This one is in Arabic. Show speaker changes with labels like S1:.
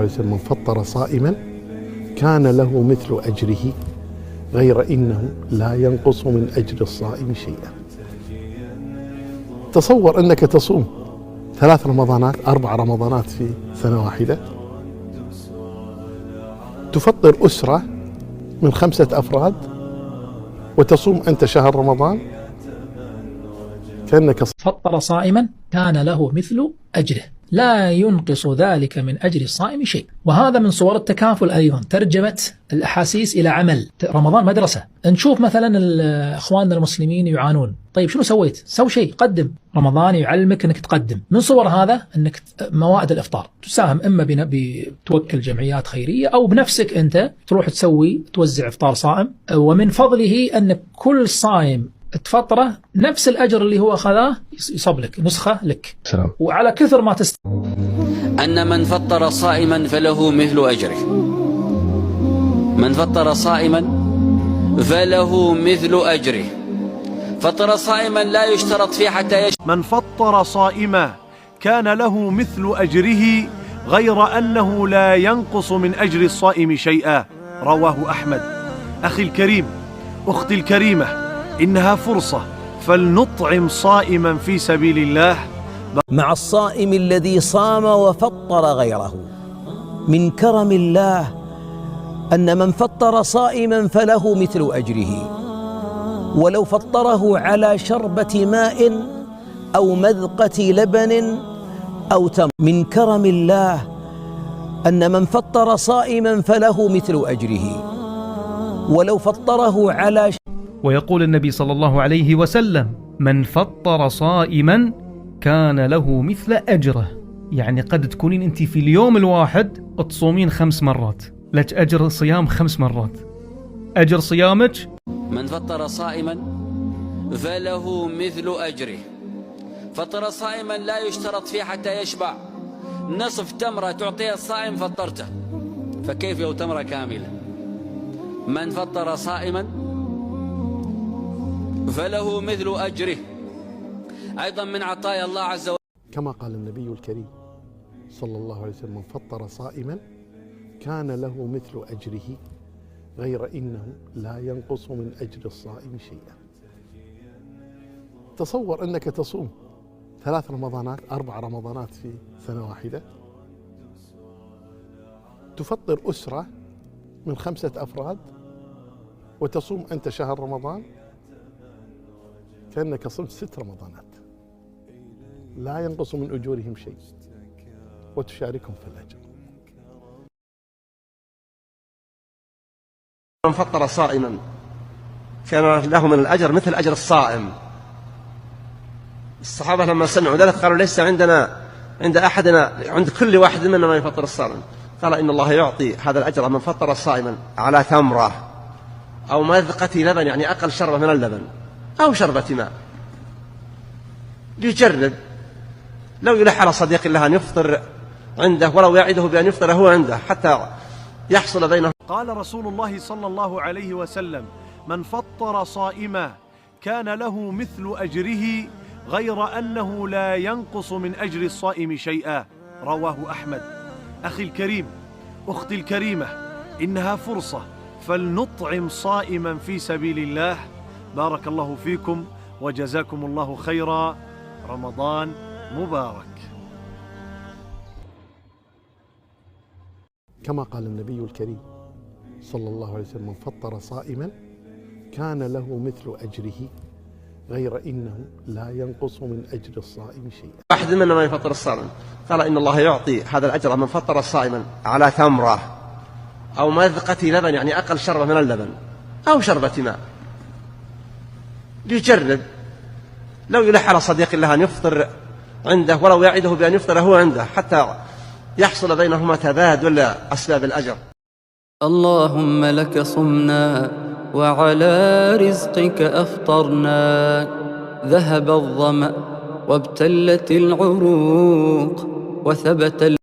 S1: عليه وسلم: من فطر صائما كان له مثل أجره غير إنه لا ينقص من أجر الصائم شيئا. تصور أنك تصوم 3 رمضانات 4 رمضانات في سنة واحدة، تفطر أسرة من 5 أفراد، وتصوم أنت شهر رمضان كأنك
S2: فطر صائما كان له مثل أجره لا ينقص ذلك من أجر الصائم شيء. وهذا من صور التكافل أيضا، ترجمة الأحاسيس إلى عمل. رمضان مدرسة. نشوف مثلا إخواننا المسلمين يعانون، طيب شنو سويت؟ سوي شيء، قدم. رمضان يعلمك أنك تقدم. من صور هذا أنك موائد الإفطار تساهم، إما بتوكل جمعيات خيرية أو بنفسك أنت تروح توزع إفطار صائم. ومن فضله أن كل صائم تفطره نفس الأجر اللي هو أخذاه يصب لك نسخة لك.
S3: سلام.
S2: وعلى كثر ما
S4: أن من فطر صائما فله مثل أجره. من فطر صائما فله مثل أجره. فطر صائما لا يشترط فيه حتى
S5: من فطر صائما كان له مثل أجره غير أنه لا ينقص من أجر الصائم شيئا. رواه أحمد. أخي الكريم، أختي الكريمة، إنها فرصة، فلنطعم صائما في سبيل الله.
S6: مع الصائم الذي صام وفطر غيره. من كرم الله أن من فطر صائما فله مثل أجره ولو فطره على شربة ماء أو مذقة لبن أو تمر. من كرم الله أن من فطر صائما فله مثل أجره ولو فطره على
S7: ويقول النبي صلى الله عليه وسلم: من فطر صائما كان له مثل أجره. يعني قد تكونين أنت في اليوم الواحد تصومين 5 مرات، لك أجر صيام 5 مرات. أجر صيامك.
S4: من فطر صائما فله مثل أجره. فطر صائما لا يشترط فيه حتى يشبع. نصف تمرة تعطيها الصائم فطرته، فكيف لو تمرة كاملة؟ من فطر صائما فله مثل أجره. أيضا من عطايا الله عز وجل
S1: كما قال النبي الكريم صلى الله عليه وسلم: من فطر صائما كان له مثل أجره غير إنه لا ينقص من أجر الصائم شيئا. تصور أنك تصوم 3 رمضانات 4 رمضانات في سنة واحدة، تفطر أسرة من 5 أفراد، وتصوم أنت شهر رمضان كأنك صمت 6 رمضانات، لا ينقص من أجورهم شيء، وتشاركهم في الأجر.
S8: من فطر صائما كان له من الأجر مثل أجر الصائم. الصحابة لما سمعوا ذلك قالوا: ليس عند أحدنا عند كل واحد منا ما يفطر الصائم. قال: إن الله يعطي هذا الأجر من فطر صائما على تمرة أو مذقة لبن، يعني أقل شربة من اللبن، أو شربة ماء، ليجرب. لو يلح على صديق الله أن يفطر عنده، ولو يعده بأن يفطر هو عنده حتى يحصل بينه.
S5: قال رسول الله صلى الله عليه وسلم: من فطر صائما كان له مثل أجره غير أنه لا ينقص من أجر الصائم شيئا. رواه أحمد. أخي الكريم، أختي الكريمة، إنها فرصة، فلنطعم صائما في سبيل الله. بارك الله فيكم وجزاكم الله خيرا. رمضان مبارك.
S1: كما قال النبي الكريم صلى الله عليه وسلم: من فطر صائما كان له مثل أجره غير إنه لا ينقص من أجر الصائم شيئا.
S8: واحد منا ما يفطر الصائم. قال: إن الله يعطي هذا الأجر من فطر صائما على تمرة أو مذقة لبن، يعني أقل شربة من اللبن، أو شربة ماء، ليجرب. لو يلح على صديق الله أن يفطر عنده، ولو يعده بأن يفطر هو عنده حتى يحصل بينهما تبادل أسباب الأجر.
S9: اللهم لك صمنا وعلى رزقك أفطرنا. ذهب الظمأ وابتلت العروق وثبت